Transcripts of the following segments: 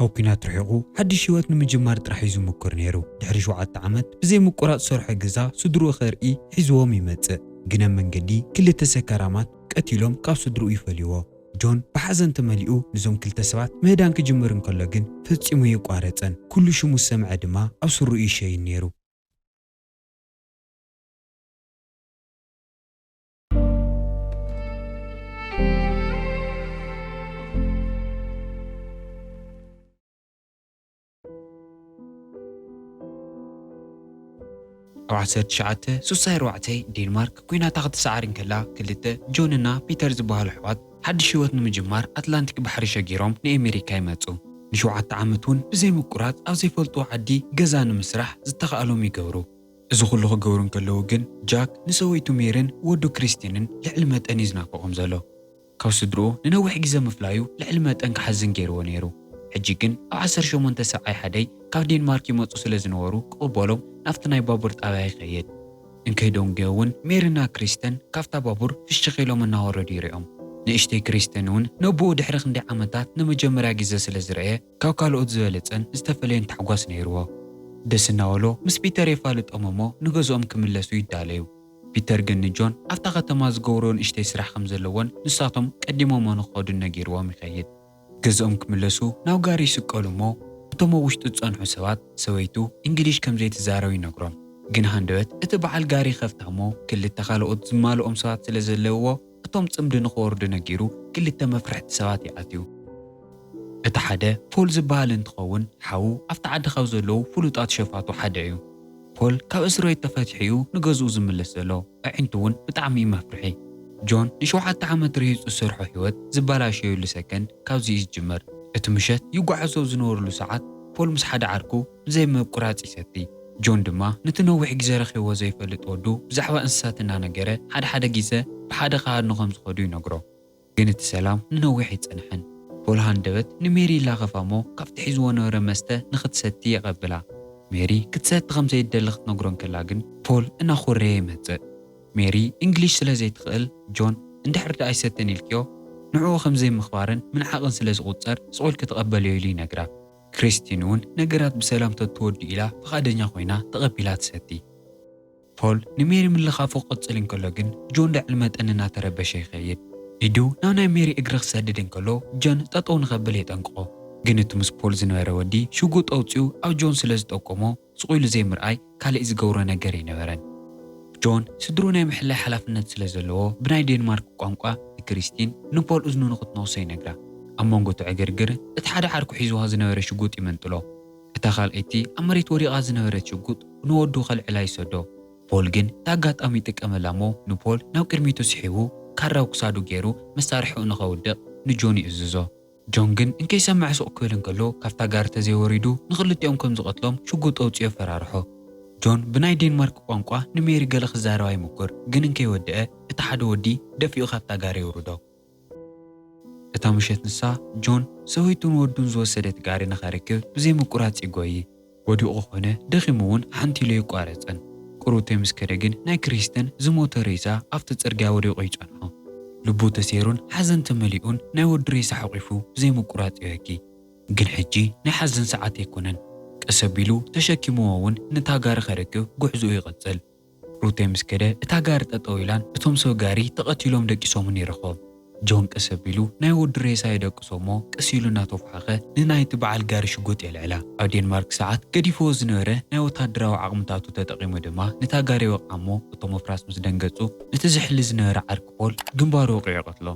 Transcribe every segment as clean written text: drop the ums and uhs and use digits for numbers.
ካብ ኩናት ርሒቑ ሓድሽ ህይወት ንምጅማር ጥራሕ ሒዙ ምኩር ነይሩ። ድሕሪ 7 ዓመት ብዘይ ምቁራጽ ሰርሖ ገዛ ስድርኡ ኸርኢ ሒዝዎም ይመጽእ። ግን ኣብ መንገዲ ክልተ ሰካራማት ቀቲሎም ካብ ስድርኡ ይፈልይዎ። ጆን ብሓዘን ተመሊኡ ንዞም ክልተ ሰባት ምህዳን ክጅምር እንከሎ ግን ፈጺሙ ይቋረጸን። ኩሉ ሽሙ ዝሰምዐ ድማ ኣብ ስርኡ ይሸይን ነይሩ። ኣብ 1964 ዴንማርክ ኩናታ ክትሰዓር እንከላ ክልተ ጆንና ፒተር ዝበሃሉ ኣሕዋት ሓድሽ ህይወት ንምጅማር ኣትላንቲክ ባሕሪ ሸጊሮም ንኣሜሪካ ይመጹ። ን7 ዓመት እውን ብዘይ ምቁራጽ ኣብ ዘይፈልጥዎ ዓዲ ገዛ ንምስራሕ ዝተኻእሎም ይገብሩ። እዚ ኩሉ ክገብሩ እንከለዉ ግን ጃክ ንሰወይቱ ሜርን ወዱ ክሪስቲንን ልዕሊ መጠን ይዝናከቖም ዘሎ። ካብ ስድርኡ ንነዊሕ ግዜ ምፍላዩ ልዕሊ መጠን ክሓዝን ገይርዎ ነይሩ። ሕጂ ግን ኣብ 1871 ካብ ዴንማርክ ይመጹ ስለ ዝነበሩ ክቕበሎም ናፍቲ ናይ ባቡር ጣብያ ይኸይድ። እንከይዶም እውን ሜሪና ክሪስተን ካብታ ባቡር ፍሽኽ ኢሎም እናወረዱ ይሪኦም። ንእሽተይ ክሪስተን እውን ነብኡ ድሕሪ ክንደይ ዓመታት ንመጀመርያ ግዜ ስለ ዝረአየ ካብ ካልኦት ዝበለጸን ዝተፈለየን ታሕጓስ ነይርዎ። ደስ እናበሎ ምስ ፒተር የፋልጦም እሞ ንገዝኦም ክምለሱ ይዳለዩ። ፒተር ግን ንጆን ኣብታ ከተማ ዝገብሮ ንእሽተይ ስራሕ ከም ዘለዎን ንሳቶም ቀዲሞም ንኽኸዱ ነጊርዎም ይኸይድ። ገዝኦም ክምለሱ ናብ ጋሪ ይስቀሉ እሞ እቶም ኣብ ውሽጡ ዝጸንሑ ሰባት ሰበይቱ እንግሊሽ ከም ዘይትዛረቡ ይነግሮም። ግን ሃንደበት እቲ በዓል ጋሪ ኸፍታ እሞ ክልተ ካልኦት ዝማልኦም ሰባት ስለ ዘለውዎ እቶም ጽምዲ ንኽወርዱ ነጊሩ ክልተ መፍርሕቲ ሰባት ይኣትዩ። እቲ ሓደ ፖል ዝበሃል እንትኸውን ሓዉ ኣብቲ ዓዲ ካብ ዘለዉ ፍሉጣት ሸፋቱ ሓደ እዩ። ፖል ካብ እስሮ ተፈትሒኡ ንገዝኡ ዝምለስ ዘሎ ኣዒንቱ እውን ብጣዕሚ መፍርሒ። ጆን ን7 ዓመት ርሂፁ ዝሰርሖ ህይወት ዝበላሸየሉ ሰከንድ ካብዚ ይጅመር። እቲ ምሸት ይጓዓዙ ዝነበሩሉ ሰዓት ፖል ምስ ሓደ ዓርኩ ብዘይ ምቁራጽ ይሰቲ። ጆን ድማ ነቲ ነዊሕ ግዜ ረኺቦ ዘይፈልጥ ወዱ ብዛዕባ እንስሳት እናነገረ ሓደ ግዜ ብሓደ ካሃድኑ ከም ዝኸዱ ይነግሮ። ግን እቲ ሰላም ንነዊሕ ይጸንሐን። ፖል ሃንደበት ንሜሪ ይላኸፋ እሞ ካብቲ ሒዝዎ ነበረ መስተ ንኽትሰቲ የቐብላ። ሜሪ ክትሰቲ ከም ዘይትደሊ ክትነግሮ እንከላ ግን ፖል እናኾረየ ይመጽእ። ሜሪ እንግሊሽ ስለ ዘይትኽእል ጆን እንድሕር ዳ ኣይሰተን ኢልክዮ ንዕኡ ከም ዘይምኽባርን ምንዓቕን ስለ ዝቝጸር ጽቑል ክትቐበልዮ ኢሉ ይነግራ። ክሪስቲን እውን ነገራት ብሰላም ተትወዱ ኢላ ፈቓደኛ ኮይና ተቐቢላ ትሰቲ። ፖል ንሜሪ ምልኻፉ ቕጽል እንከሎ ግን ጆን ልዕሊ መጠን እናተረበሸ ይኸይድ። ኢዱ ናብ ናይ ሜሪ እግሪ ክሰድድ እንከሎ ጆን ጠጠው ንኸብል የጠንቅቖ። ግን እቲ ምስ ፖል ዝነበረ ወዲ ሽጉጥ ኣውፂኡ ኣብ ጆን ስለ ዝጠቆሞ ስቑኢሉ ዘይምርኣይ ካልእ ዝገብሮ ነገር ኣይነበረን። ጆን ስድሩ ናይ ምሕላይ ሓላፍነት ስለ ዘለዎ ብናይ ዴንማርክ ቋንቋ ክሪስቲን ንፖል እዝኑ ንኽትነውሶ ይነግራ። ኣብ መንጎ ዕግርግር እቲ ሓደ ዓርኩ ሒዝዋ ዝነበረ ሽጉጥ ይመንጥሎ። እታ ካልአይቲ ኣብ መሬት ወዲቓ ዝነበረት ሽጉጥ ንወዱ ኸልዕላ ይሰዶ። ፖል ግን ታጋጣሚ ይጥቀመላ እሞ ንፖል ናብ ቅድሚቱ ስሒቡ ካራው ክሳዱ ገይሩ መሳርሒኡ ንኸውድቕ ንጆን ይእዝዞ። ጆን ግን እንከይሰምዕ ሱቕ ክብል እንከሎ ካብታ ጋሪ ተዘይወሪዱ ንኽልቲኦም ከም ዝቐትሎም ሽጉጥ ኣውፂኡ የፈራርሖ። ጆን ብናይ ዴንማርክ ቋንቋ ንሜሪ ገለ ክዛረባ ይሙክር። ግን እንከይወድአ እቲ ሓደ ወዲ ደፊኡ ካብታ ጋሪ የውርዶ። እታ ምሸት ንሳ ጆን ሰበይቱን ወዱን ዝወሰደት ጋሪ ንኸርክብ ብዘይ ምቁራጽ ይጎይ። ወዲቑ ኾነ ደኺሙ እውን ሓንቲ ኢሉ ይቋረጸን። ቁሩተይ ምስ ከደ ግን ናይ ክሪስተን ዝሞተ ሬሳ ኣብቲ ጽርግያ ወዲቑ ይጸንሖ። ልቡ ተሴሩን ሓዘን ተመሊኡን ናይ ወዱ ሬሳ ሓቝፉ ብዘይ ምቁራጽ ይበኪ። ግን ሕጂ ናይ ሓዘን ሰዓት ኣይኮነን። ቀስ ኣቢሉ ተሸኪምዎ እውን ነታ ጋሪ ኸርክብ ጉዕዙኡ ይቕጽል። ሩተይ ምስ ከደ እታ ጋሪ ጠጠው ኢላን እቶም ሰብ ጋሪ ተቐቲሎም ደቂሶምን ይረኽቦም። ጆን ቀስ ኣቢሉ ናይ ወዱ ሬሳ የደቅሶ እሞ ቀስ ኢሉ እናተፋሓኸ ንናይቲ በዓል ጋሪ ሽጉጥ የልዕላ። ኣብ ዴንማርክ ሰዓት ገዲፍዎ ዝነበረ ናይ ወታደራዊ ዓቕምታቱ ተጠቒሙ ድማ ነታ ጋሪ የወቕዓ እሞ እቶም ኣፍራስ ምስ ደንገጹ ነቲ ዝሕሊ ዝነበረ ዓርኪ ፖል ግንባሩ ወቂዑ ይቐትሎ።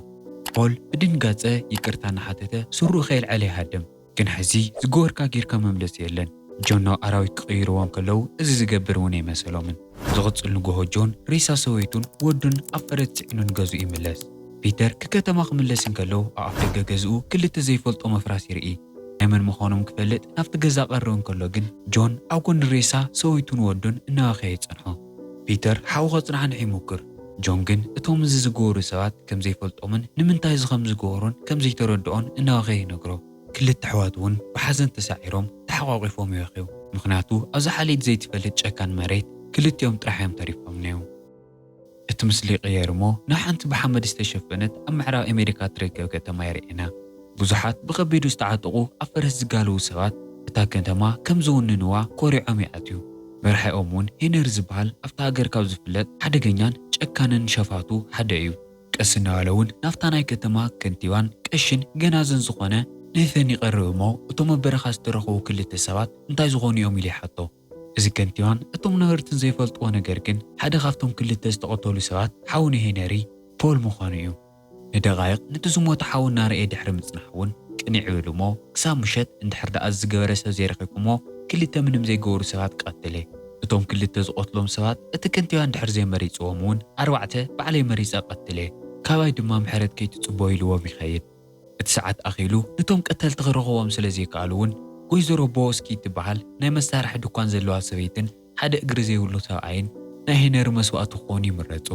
ፖል ብድንጋጸ ይቅርታ እናሓተተ ስሩዕ ከይልዕለ ይሃድም። ግን ሕዚ ዝገበርካ ጌርካ መምለስ የለን። ጆን ናብ ኣራዊት ክቕይርዎም ከለዉ እዚ ዝገብር እውን ኣይመሰሎምን። ዝቕጽል ንጎሆ ጆን ሬሳ ሰበይቱን ወዱን ኣብ ፈረስ ጽዒኑን ገዝኡ ይምለስ። ፒተር ከከተማ ክምለስ እንከለዉ ኣብ ኣፍ ደገ ገዝኡ ክልተ ዘይፈልጦ መፍራስ ይርኢ። ናይ መን ምዃኖም ክፈልጥ ናብቲ ገዛ ቀረቡ እንከሎ ግን ጆን ኣብ ጎኒ ሬሳ ሰበይቱን ወዱን እናበኸየ ይጸንሖ። ፒተር ሓው ኸጽናሕንሕ ይሙክር። ጆን ግን እቶም እዚ ዝገበሩ ሰባት ከም ዘይፈልጦምን ንምንታይ ከም ዝገበሩን ከም ዘይተረድኦን እናበኸየ ይነግሮ። ክልተ ኣሕዋት እውን ብሓዘን ተሳዒሮም ተሓቋቒፎም ይበኽዩ። ምኽንያቱ ኣብዚ ሓሊት ዘይትፈልጥ ጨካን መሬት ክልቲኦም ጥራሕዮም ተሪፎም ነይሩ። እቲ ምስሊ ይቕየር እሞ ናብ ሓንቲ ብሓመድ ዝተሸፈነት ኣብ ምዕራብ ኣሜሪካ ትርከብ ከተማ የርእየና። ብዙሓት ብከቢዱ ዝተዓጠቑ ኣብ ፈረስ ዝጋልቡ ሰባት እታ ከተማ ከም ዝውንንዋ ኮሪዖም ይኣትዩ። መርሓኦም እውን ሄነሪ ዝበሃል ኣብታ ሃገር ካብ ዝፍለጥ ሓደገኛን ጨካንን ሸፋቱ ሓደ እዩ። ቀስ እናበለ እውን ናብታ ናይ ከተማ ከንቲባን ቀሽን ገናዝን ዝኾነ ነፈን ይቐርብ እሞ እቶም ኣብ በረኻ ዝተረኸቡ ክልተ ሰባት እንታይ ዝኾኑ እዮም ኢሉ ይሓቶ። እዚ ከንቲባን እቶም ነበርትን ዘይፈልጥዎ ነገር ግን ሓደ ካብቶም ክልተ ዝተቐተሉ ሰባት ሓውኒ ሄነሪ ፖል ምዃኑ እዩ። ንደቓይቕ ነቲ ዝሞተ ሓው እናርአየ ድሕሪ ምጽናሕ እውን ቅኒዕ ይብል እሞ ክሳብ ምሸት እንድሕር ደኣ ዝገበረ ሰብ ዘይረኺቡ እሞ ክልተ ምንም ዘይገበሩ ሰባት ቀተለ። እቶም ክልተ ዝቆትሎም ሰባት እቲ ከንቲባ እንድሕር ዘይመሪፅዎም እውን 4 ባዕለይ መሪፀ ቀተለ። ካባይ ድማ ምሕረት ከይትጽበዩ ኢልዎም ይኸይድ። እቲ ሰዓት ኣኺሉ ነቶም ቀተልቲ ክረኽቦም ስለ ዘይከኣሉ እውን ወይዘሮ ቦስኪ ትበሃል ናይ መሳርሒ ድኳን ዘለዋ ሰበይትን ሓደ እግሪ ዘይብሉ ሰብኣይን ናይ ሄነሪ መስዋእቲ ክኾኑ ይምረፁ።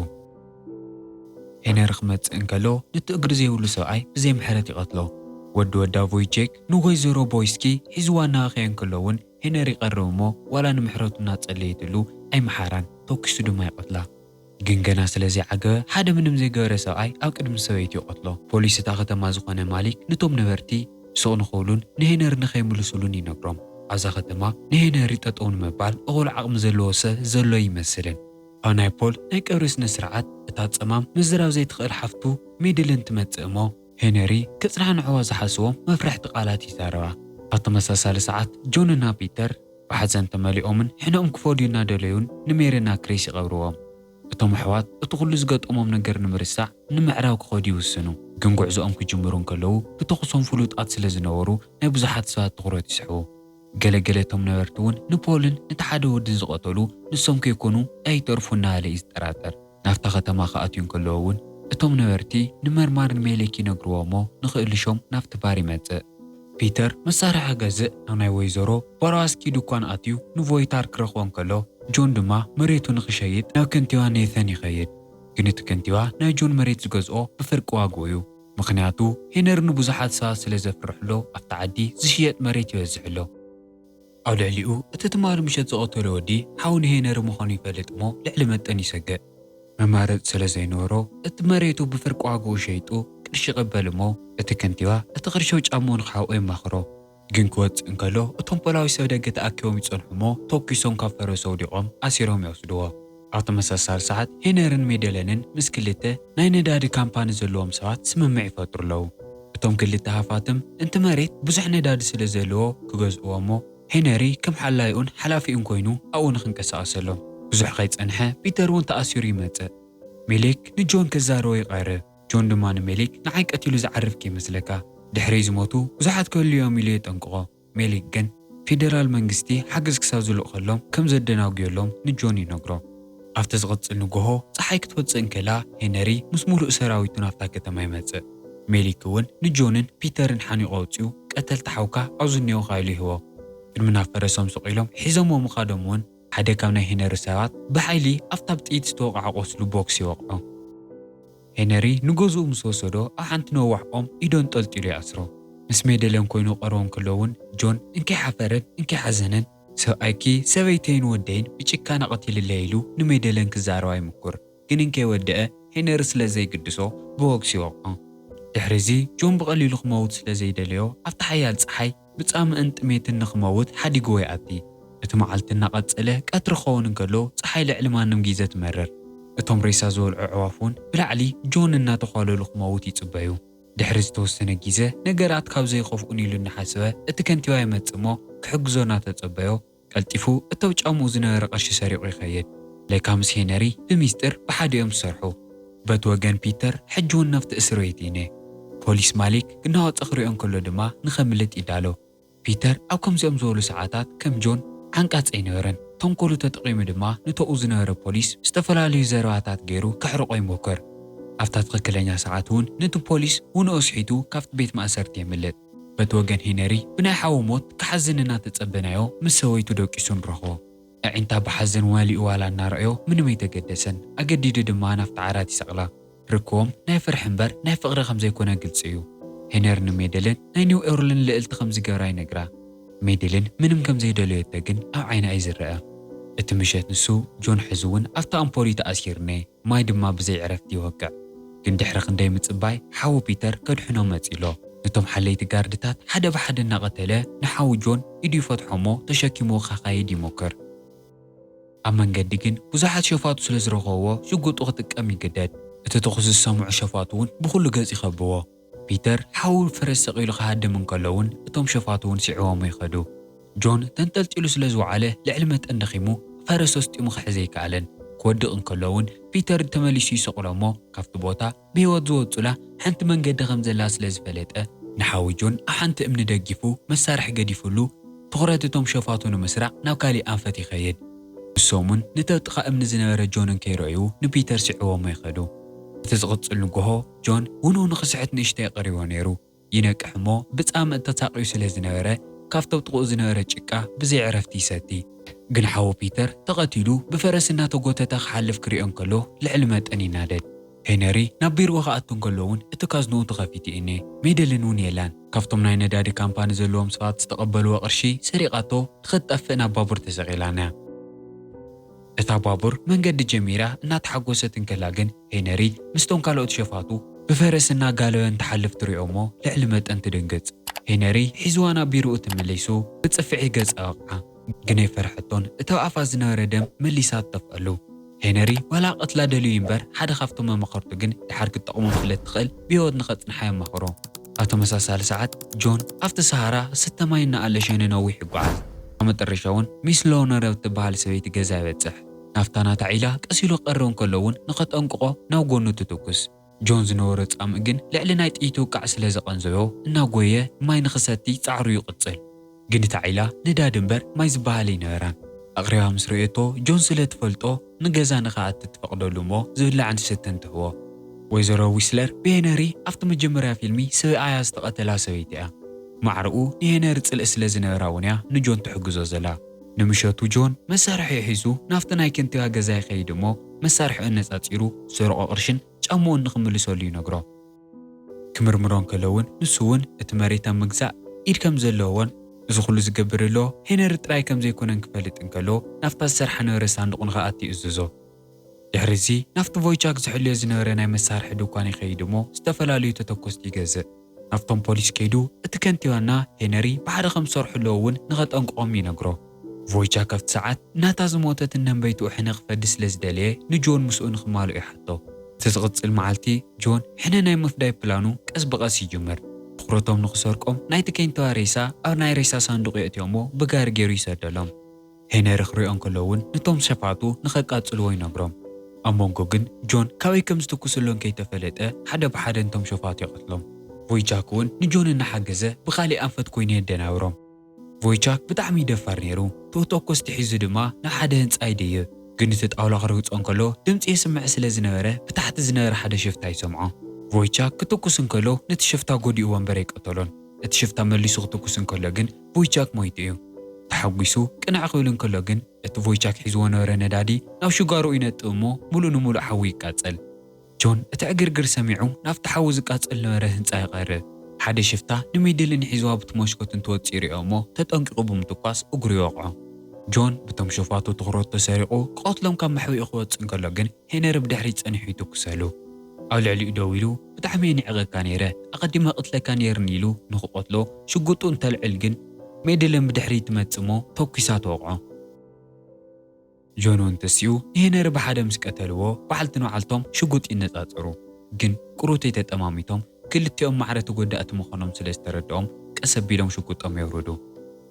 ሄነሪ ክመጽእ እንከሎ ነቲ እግሪ ዘይብሉ ሰብኣይ ብዘይ ምሕረት ይቐትሎ። ወዲ ወዳ ቮይቼክ ንወይዘሮ ቦይስኪ ሒዝዋ እናኸየን ከሎ እውን ሄነሪ ይቐርብ እሞ ዋላ ንምሕረቱ እናጸለየትሉ ኣይመሓራን ተኪሱ ድማ ይቐትላ። ግን ገና ስለዘይዓገበ ሓደ ምንም ዘይገበረ ሰብኣይ ኣብ ቅድሚ ሰበይቲ ይቐትሎ። ፖሊስ እታ ከተማ ዝኾነ ማሊክ ነቶም ነበርቲ ስቕ ንኽብሉን ንሄነሪ ንኸይምልሱሉን ይነግሮም። ኣብዛ ከተማ ንሄነሪ ጠጠው ንምባል እኹል ዓቕሚ ዘለዎ ሰብ ዘሎ ይመስልን። ኣብ ናይ ፖል ናይ ቀብሪ ስነ ስርዓት እታ ጸማም ምዝራብ ዘይትኽእል ሓፍቱ ሜድልን ትመጽእ እሞ ሄነሪ ክጽናዕንዕዋ ዝሓስቦም መፍርሕቲ ቃላት ይዛረባ። ኣብ ተመሳሳሊ ሰዓት ጆንና ፒተር ብሓዘን ተመሊኦምን ሕኖኦም ክፈድዩ እናደለዩን ንሜሪና ክሪስ ይቐብርዎም። እቶም ኣሕዋት እቲ ኩሉ ዝገጠሞም ነገር ንምርሳዕ ንምዕራብ ክኸዱ ይውስኑ። ግን ጉዕዞኦም ክጅምሩ እንከለዉ ብተኹሶም ፍሉጣት ስለ ዝነበሩ ናይ ብዙሓት ሰባት ትኹረት ይስሕቡ። ገለገለ እቶም ነበርቲ እውን ንፖልን ነቲ ሓደ ወድን ዝቐተሉ ንሶም ከይኮኑ ኣይተርፉ እናበለ እዩ ዝጠራጠር። ናብታ ከተማ ከኣትዩ እንከለዉ እውን እቶም ነበርቲ ንመርማር ሜሌክ ይነግርዎ እሞ ንኽእልሾም ናብቲ ባር ይመጽእ። ፒተር መሳርሒ ገዝእ ናብ ናይ ወይዘሮ ቦራዋስኪ ድኳን ኣትዩ ንቮይታር ክረኽቦ እንከሎ ጆን ድማ መሬቱ ንኽሸይጥ ናብ ከንቲባ ኔተን ይኸይድ። ግን እቲ ከንቲባ ናይ ጆን መሬት ዝገዝኦ ብፍርቂ ዋግኡ እዩ። ምክንያቱ ሄነሪ ንብዙሓት ሰባት ስለ ዘፍርሕሎ ኣብቲ ዓዲ ዝሽየጥ መሬት ይበዝሕሎ። ኣብ ልዕሊኡ እቲ ትማሊ ምሸት ዝቐተሎ ወዲ ሓውኒ ሄነሪ ምዃኑ ይፈልጥ እሞ ልዕሊ መጠን ይሰግእ። መማረፅ ስለ ዘይነበሮ እቲ መሬቱ ብፍርቂ ዋግኡ ሸይጡ ቅርሺ ይቕበል እሞ እቲ ከንቲባ እቲ ቅርሺ ጫሙኡ ንክሓውኦ ይማኽሮ። ግን ክወፅእ እንከሎ እቶም ፖላዊ ሰብ ደገ ተኣኪቦም ይጸንሑ እሞ ተኪሶም ካብ ፈረሱ ወዲቖም ኣሲሮም ይወስድዎ። ኣብ ተመሳሳሊ ሰዓት ሄነርን ሜደለንን ምስ ክልተ ናይ ነዳዲ ካምፓኒ ዘለዎም ሰባት ስምምዕ ይፈጥሩ ኣለዉ። እቶም ክልተ ሃፋትም እንቲ መሬት ብዙሕ ነዳዲ ስለ ዘለዎ ክገዝእዎ እሞ ሄነሪ ከም ሓላይኡን ሓላፊኡን ኮይኑ ኣብኡ ንኽንቀሳቐሰሎም። ብዙሕ ከይጸንሐ ፒተር እውን ተኣሲሩ ይመጽእ። ሜሌክ ንጆን ክዛረቦ ይቐርብ። ጆን ድማ ንሜሌክ ንዓይ ቀቲሉ ዝዓርፍ ከይመስለካ ድሕሪ ዝሞቱ ብዙሓት ክህልዮም ኢሉ የጠንቅቖ። ሜሌክ ግን ፌደራል መንግስቲ ሓገዝ ክሳብ ዝልእ ከሎም ከም ዘደናግየሎም ንጆን ይነግሮ። ኣብቲ ዝቕጽል ንግሆ ፀሓይ ክትወፅእ እንከላ ሄነሪ ምስ ሙሉእ ሰራዊቱ ናብታ ከተማ ይመጽእ። ሜሌክ እውን ንጆንን ፒተርን ሓኒቆ ወፂኡ ቀተልቲ ሓውካ ኣብዙ እኒአው ኻኢሉ ይህቦ። ቅድሚ ናብ ፈረሶም ስቂሎም ሒዞምዎ ምኻዶም እውን ሓደ ካብ ናይ ሄነሪ ሰባት ብሓይሊ ኣፍታ ብጥይት ዝተወቕዓ ቆስሉ ቦክስ ይወቕዖ። ሄነሪ ንገዝኡ ምስ ወሰዶ ኣብ ሓንቲ ነዋሕ ኦም ኢዶን ጠልጢሉ ይኣስሮ። ምስ ሜደለን ኮይኑ ቀርቦም ከለውን ጆን እንከይ ሓፈረን እንከይ ሓዘነን ሰብኣይኪ ሰበይተይን ወደይን ብጭካና ቀቲልለ ኢሉ ንሜደለን ክዛረባ ይምኩር። ግን እንከይ ወደአ ሄነሪ ስለ ዘይግድሶ ብቦክስ ይወቕዖ። ድሕሪዚ ጆን ብቐሊሉ ክመውት ስለ ዘይደለዮ ኣብቲ ሓያል ፀሓይ ብጻምእን ጥሜትን ንኽመውት ሓዲግዎ ይኣቲ። እቲ መዓልቲ እናቐጸለ ቀትሪ ክኸውን እንከሎ ፀሓይ ልዕሊ ማንም ግዜ ትመርር። እቶም ሬሳ ዝበልዑ ኣዕዋፍ እውን ብላዕሊ ጆን እናተዃለሉ ክመውት ይጽበዩ። ድሕሪ ዝተወሰነ ግዜ ነገራት ካብ ዘይኸፍኡን ኢሉ እናሓሰበ እቲ ከንቲባ ይመጽእ እሞ ክሕግዞ እናተጸበዮ ቀልጢፉ እተው ጫምኡ ዝነበረ ቀርሺ ሰሪቑ ይኸይድ። ለካ ምስ ሄነሪ ብምስጢር ብሓዲኦም ዝሰርሑ። በቲ ወገን ፒተር ሕጂ እውን ናብቲ እስር ቤት ይነ። ፖሊስ ማሊክ እናወፀ ክሪኦ እንከሎ ድማ ንኸምልጥ ይዳሎ። ፒተር ኣብ ከምዚኦም ዝበሉ ሰዓታት ከም ጆን ዓንቃፅ ኣይነበረን። ተንኮሉ ተጠቒሙ ድማ ንተኡ ዝነበረ ፖሊስ ዝተፈላለዩ ዘረባታት ገይሩ ክሕርቆ ይሞክር። ኣብታ ትኽክለኛ ሰዓት እውን ነቲ ፖሊስ ውንኦ ስሒቱ ካብቲ ቤት ማእሰርቲ የምልጥ። በቲ ወገን ሄነሪ ብናይ ሓዊ ሞት ክሓዝን እናተጸበናዮ ምስ ሰበይቱ ደቂሱ ንረኽቦ። ኣዒንታ ብሓዘን መሊኡ ዋላ እናርአዮ ምንም ኣይተገደሰን። ኣገዲዱ ድማ ናብቲ ዓራት ይሰቕላ። ርክቦም ናይ ፍርሒ እምበር ናይ ፍቕሪ ከም ዘይኮነ ግልፂ እዩ። ሄነሪ ንሜደልን ናይ ኒው ኤርልን ልዕልቲ ከም ዝገበራ ይነግራ። ሜደልን ምንም ከም ዘይደለየተ ግን ኣብ ዓይና ኣይዝርአ። እቲ ምሸት ንሱ ጆን ሕዚ እውን ኣብቲ ኣምፖሊ ተኣሲርነ ማይ ድማ ብዘይ ዕረፍቲ ይወቅዕ። ግን ድሕሪ ክንደይ ምጽባይ ሓዊ ፒተር ከድሕኖም መጺሎ። نتوم حليت جاردتات حدا بحد النقتله نحاو جون إدي فتحمو تشكيمو خاقايد يموكر أما نقدقين بزاحات شفاتو سلزرغوه شو قلت أختك أمي قداد اتتخص السمع شفاتون بخلو قاز يخبوه بيتر حاول فرس ثقيل خهد من كلون اتوم شفاتون سعوهم يخدو جون تنتلت إلو سلزو عليه لعلمة أنخيمو فرسوست مخحزي كالن كودق انكلون بيتر تمليشي سقلمو كافت بوتا بيوضو وطلا حنت من قد غمزلا سلز فلتة نحاوي جون أحنت امن دقيفو مسارح قديفولو تغراتتهم شفاتون مسرع ناوكالي أنفتي خيد السومن نتوتقى امن زنوير جون كيرويو نبيتر سعوهم يخدو تزغط اللنقوهو جون ونو نخسعت نشتاق قريوه نيرو ينك حمو بتقام التتاقيو سلزنويره كافتو تقو زنويره جيكا بزي عرفتي ساتي قنحاو بيتر تقاتلو بفرسنا تقوتتا خحلف كريون كلو لعلمات أني نادت هنري نبير وغاقتون كلون اتكازنو تغافيتي إني ميدلنون يلان كافتم ناي ندادي كامباني زلوهم صفات استقبلوا قرشي سريقاتو تخد أفنا بابور تسغيلانا اتا بابور من قد جميرة نات حقوست انكلاغن هنري مستون كالوت شفاتو بفرسنا قالو انتحلف تريومو لعلمات انت دنقز هنري حزوانا بيرو تمليسو بتصفعي قز أوقع جني فرحتون اتوقف زنار دم مليسات تفقلو هنري ولا قتلا دليو ينبر حدا خافتو ما مخرطو جن لحركة تقوم فلت تخل بيود نخط نحيا مخرو أتو مساسال ساعات جون أفت سهرة 6 ماينا على شين نوي حقوعات قامت الرشاون ميس لونر تبهال سويت جزا بتصح نافتانا تعيلا كأسيلو قرون كلون نخط أنققو ناوغونو تتوكس جون زنورت أم إجن لعلنايت إيتو كعسل زقنزو ناوغوية ماي نخساتي تعرو يقتصل جن تعيلا ندادنبر ما يزبالي نيران أغريها مسريتو جون سلت فلتو نجازا نخاعت تتفقدو لومو زبلا عن ستن تهوو ويزرو ويسلر بينري أفت مجمرة فيلمي سوي آياز تقتلا سويتها معرقو نهنر تسل إسلازن راونيا نجون تحقزو زلا نمشاتو جون مسارح يحيزو نافتنا يكنتها جزاي خيدمو مسارح الناس أتيرو سرقو قرشن جامو نخملي سولي نقرو كمرمرون كلون نسون اتماريتا مجزاء إيد كم زلوون زخلو زقبر له هنر تراي كم زي كونن كفلت انكلو نافتا السرح نورسان دقون غاقتي اززو يحرزي نافت فويتشاك زحلي زنورنا مسارح دوكاني خيدمو استفلاليو تتوكس يجزء نافتون بوليس كيدو اتكنتيوانا هنري بعد 5 حلوون نغط انقوم ينقرو فويتشاك افت ساعات ناتا زموتت انن بيتو حنق فدس لزداليه نجون مسؤون خمالو يحطو تزغط المعالتي جون حنا ناي مفداي بلانو كأس بقاس يجمر تخرطهم نخسركم نايت كينتوا ريسا أو ناي ريسا صندوق يأتيومو بقار جيرو يسادلهم هنا رخري أنكلون نتوم شفاعتو نخقات سلوي نقرم أمونكو جن جون كاوي كم ستوكسلون كي تفلت حدا بحدا نتوم شفاعتي قتلهم فويتشاكون نجون النحجزة بخالي أنفت كويني الدناورم فويتشاك بتعمي دفر نيرو توتوكس تحيزو دما نحدا هنس ايديو جنتت أولا غروت أنكلو دمت يسمع سلازنوره بتحت زنوره حدا شفتا يسمعه فويتشاك كتوكسن كلو نتشفتا قودي وان بريك قتلون اتشفتا مليسو كتوكسن كلو جن فويتشاك مويتيو تحويسو كنا عقولن كلو جن ات فويتشاك حيزوان ورنا دادي ناو شوغارو إنت أمو مولو نمولو حوي كاتسل جون اتعقرقر سميعو ناف تحوز كاتسل نوره هنساي غيره حدا شفتا نميدلن حيزوا بتموشكو تنتوات سيري أمو تتنققو بمتوقاس أقري وقعو جون بتم شوفاتو تغروت تسارقو قاتلهم كم محوي أخوات سنكلو جن هنا رب دحريت أنحيتو كسالو أولي علي دويلو بتعميني عقا كانيره أقدمها قتل كانير نيلو نخو قتلو شقوتو انتا العلقن ميدلن بدحريت ماتسمو توكيسات وقعو جونو انتسيو هنا رب حدا مسك قتلوو بعلتنو عالتهم شقوت إنت أطرو جن كروتي تتأماميتهم كل التيوم معرتو قدأت مخانهم سلستردهم كأسبيلهم شقوتهم يوردو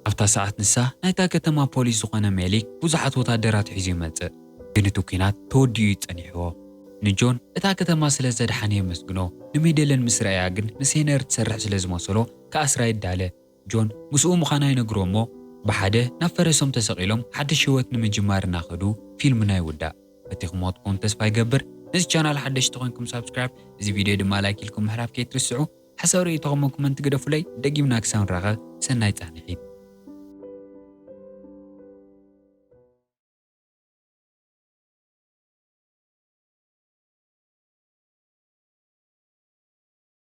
أفتا ساعت نسا نايتا كتما بوليس زقنا مالك بزحات وطادرات حيزي ماتسق جنتو كينات توديو يتسانيحوه نجون اتا كتما سلازد حانيه مسجنو نميدلن مسرعيا جن نسينر تسرح سلازموصلو كأسراي الدالة جون مسؤو مخانا ينقرومو بحاده نفرسهم تسقيلهم حد شوات نمجمار ناخدو فيلمنا يودا اتخموت كون تسفا يقبر نزي channel حدش تغنكم سابسكرايب زي فيديو دما لايك لكم محراف كي ترسعو حسوري تغمو كومنت قدفو لي دقيمنا كسان راغا سناي تحنحيد